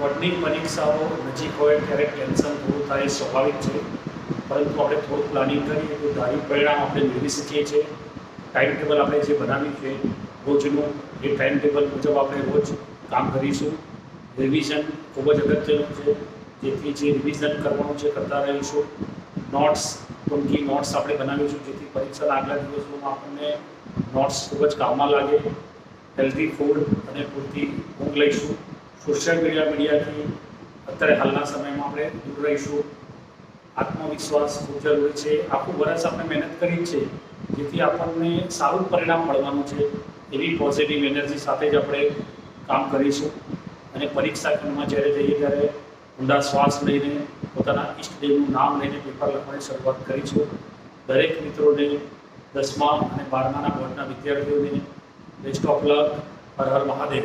બોર્ડની પરીક્ષાઓ નજીક હોય ત્યારે ટેન્શન થોડું થાય સ્વાભાવિક છે, પરંતુ આપણે થોડું પ્લાનિંગ કરીએ તો ધાર્યું પરિણામ આપણે મેળવી શકીએ છીએ। ટાઈમ ટેબલ આપણે જે બનાવ્યું છે રોજનું, એ ટાઈમ ટેબલ મુજબ આપણે રોજ કામ કરીશું। રિવિઝન ખૂબ જ અગત્યનું છે, જેથી જે રિવિઝન કરવાનું છે કરતા રહીશું। નોટ્સ, ટૂંકી નોટ્સ આપણે બનાવીશું, જેથી પરીક્ષાના આગલા દિવસોમાં આપણને નોટ્સ ખૂબ જ કામમાં લાગે। હેલ્ધી ફૂડ અને પૂરતી ઊંઘ લઈશું। સોશિયલ મીડિયાથી અત્યારે હાલના સમયમાં આપણે દૂર રહીશું। આત્મવિશ્વાસ ખૂબ જરૂરી છે। આખું વર્ષ આપણે મહેનત કરી છે, જેથી આપણને સારું પરિણામ મળવાનું છે, એવી પોઝિટિવ એનર્જી સાથે જ આપણે કામ કરીશું। અને પરીક્ષા કેન્દ્રમાં જ્યારે જઈએ ત્યારે ઊંડા શ્વાસ લઈને પોતાના ઈષ્ટદેવનું નામ લઈને પેપર લખવાની શરૂઆત કરીશું। દરેક મિત્રોને 10મા અને 12માના બોર્ડના વિદ્યાર્થીઓને best of luck. Har Har Mahadev.